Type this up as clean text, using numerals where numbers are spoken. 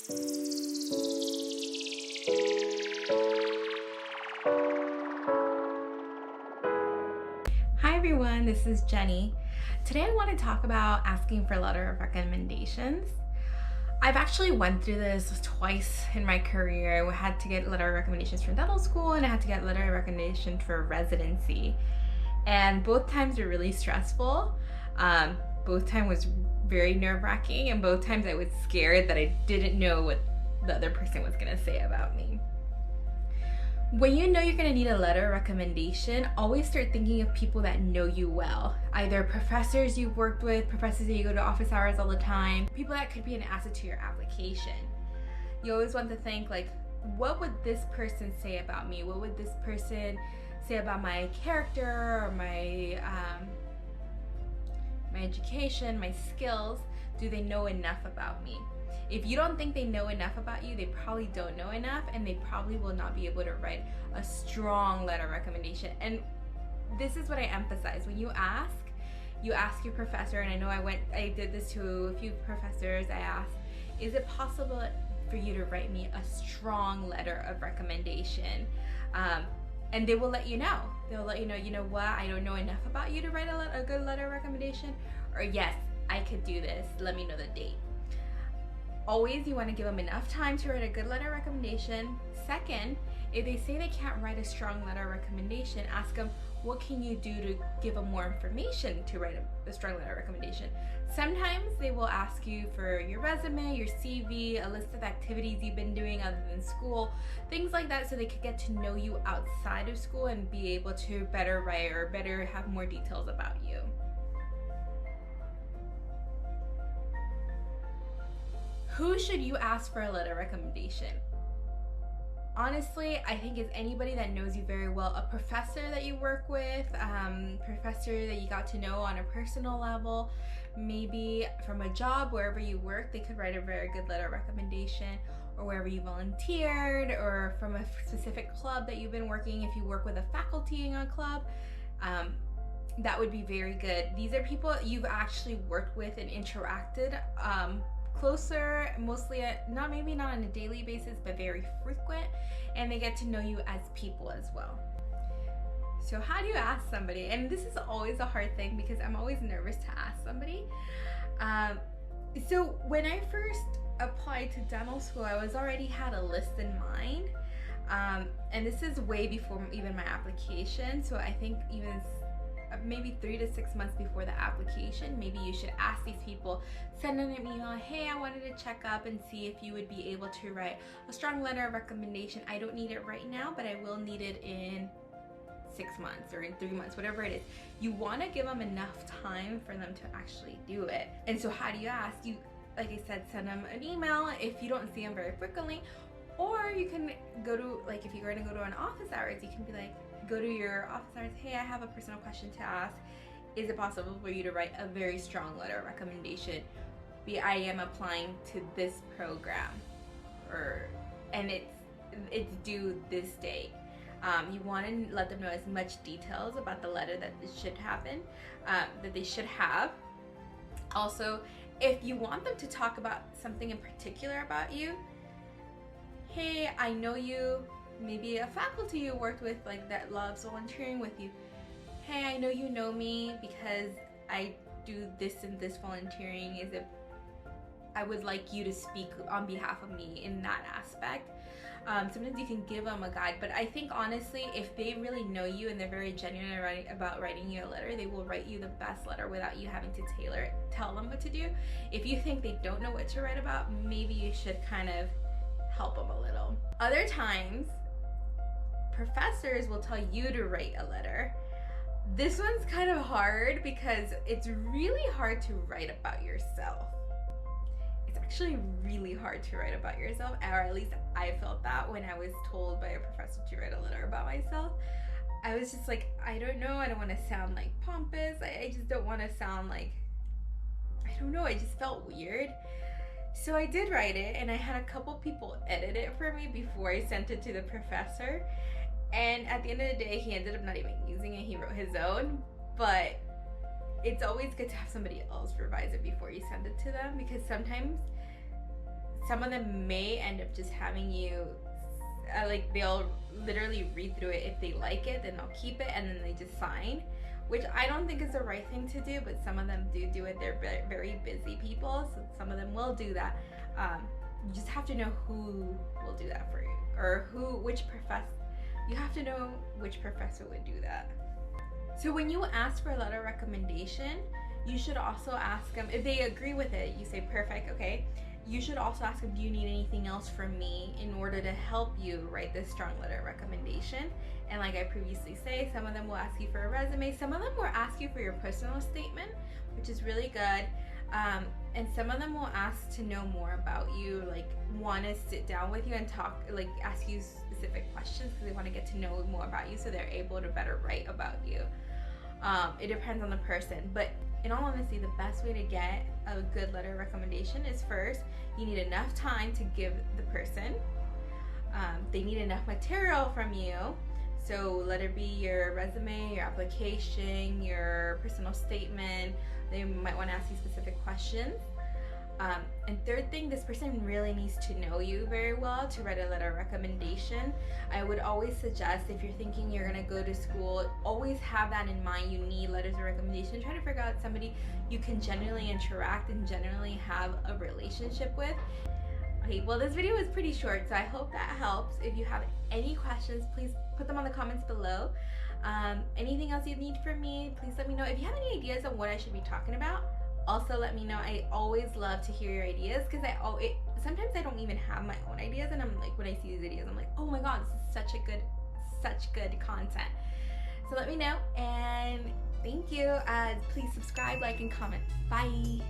Hi everyone, this is Jenny. Today I want to talk about asking for letter of recommendations. I've actually went through this twice in my career. I had to get letter of recommendations for dental school and I had to get letter of recommendation for residency. And both times were really stressful. Both times was very nerve-wracking, and both times I was scared that I didn't know what the other person was gonna say about me. When you know you're gonna need a letter of recommendation, always start thinking of people that know you well. Either professors you've worked with, professors that you go to office hours all the time, people that could be an asset to your application. You always want to think like, what would this person say about me? What would this person say about my character or my education, my skills? Do they know enough about me? If you don't think they know enough about you, they probably don't know enough, and they probably will not be able to write a strong letter of recommendation. And this is what I emphasize. When you ask your professor, and I know I did this to a few professors. I asked, is it possible for you to write me a strong letter of recommendation? And they will let you know. They'll let you know what, I don't know enough about you to write a good letter of recommendation, or yes, I could do this, let me know the date. Always, you want to give them enough time to write a good letter of recommendation. Second, if they say they can't write a strong letter of recommendation, ask them, what can you do to give them more information to write a strong letter of recommendation? Sometimes they will ask you for your resume, your CV, a list of activities you've been doing other than school, things like that, so they could get to know you outside of school and be able to better write or better have more details about you. Who should you ask for a letter of recommendation? Honestly, I think it's anybody that knows you very well. A professor that you work with, professor that you got to know on a personal level, maybe from a job, wherever you work, they could write a very good letter of recommendation, or wherever you volunteered, or from a specific club that you've been working. If you work with a faculty in a club, that would be very good. These are people you've actually worked with and interacted closer, mostly maybe not on a daily basis, but very frequent, and they get to know you as people as well. So how do you ask somebody? And this is always a hard thing because I'm always nervous to ask somebody. So when I first applied to dental school, I already had a list in mind, and this is way before even my application. So I think even maybe 3 to 6 months before the application, maybe you should ask these people, send them an email, hey, I wanted to check up and see if you would be able to write a strong letter of recommendation. I don't need it right now, but I will need it in 6 months or in 3 months, whatever it is. You want to give them enough time for them to actually do it. And so how do you ask? You, like I said, send them an email if you don't see them very frequently, or you can go to, like, if you're going to go to an office hours, you can be like, go to your office hours, hey, I have a personal question to ask. Is it possible for you to write a very strong letter of recommendation? I am applying to this program, and it's due this date. You want to let them know as much details about the letter that should happen, that they should have. Also, if you want them to talk about something in particular about you, hey, I know you, maybe a faculty you worked with like that loves volunteering with you. Hey, I know you know me because I do this and this volunteering. I would like you to speak on behalf of me in that aspect. Sometimes you can give them a guide, but I think honestly, if they really know you and they're very genuine about writing you a letter, they will write you the best letter without you having to tailor it, tell them what to do. If you think they don't know what to write about, maybe you should kind of help them a little. Other times, professors will tell you to write a letter. This one's kind of hard because it's really hard to write about yourself. It's actually really hard to write about yourself, or at least I felt that when I was told by a professor to write a letter about myself. I was just like, I don't know, I don't want to sound like pompous, I just don't want to sound like, I don't know, I just felt weird. So I did write it, and I had a couple people edit it for me before I sent it to the professor. And at the end of the day, he ended up not even using it. He wrote his own, but it's always good to have somebody else revise it before you send it to them, because sometimes some of them may end up just having you like they'll literally read through it. If they like it, then they'll keep it and then they just sign, which I don't think is the right thing to do, but some of them do it. They're very busy people, so some of them will do that. You just have to know who will do that for you, or you have to know which professor would do that. So when you ask for a letter of recommendation, you should also ask them, if they agree with it, you say, perfect, okay. You should also ask them, do you need anything else from me in order to help you write this strong letter of recommendation? And like I previously say, some of them will ask you for a resume. Some of them will ask you for your personal statement, which is really good. And some of them will ask to know more about you, like want to sit down with you and talk, like ask you specific questions because they want to get to know more about you so they're able to better write about you. It depends on the person, but in all honesty, the best way to get a good letter of recommendation is first, you need enough time to give the person. They need enough material from you. So let it be your resume, your application, your personal statement. They might want to ask you specific questions. And third thing, this person really needs to know you very well to write a letter of recommendation. I would always suggest, if you're thinking you're gonna go to school, always have that in mind. You need letters of recommendation. Try to figure out somebody you can genuinely interact and genuinely have a relationship with. Okay, well this video is pretty short, so I hope that helps. If you have any questions, please put them on the comments below. Anything else you need from me, please let me know. If you have any ideas on what I should be talking about, also let me know. I always love to hear your ideas because sometimes I don't even have my own ideas, and I'm like, when I see these videos, I'm like, oh my god, this is such good content. So let me know, and thank you. Please subscribe, like, and comment. Bye.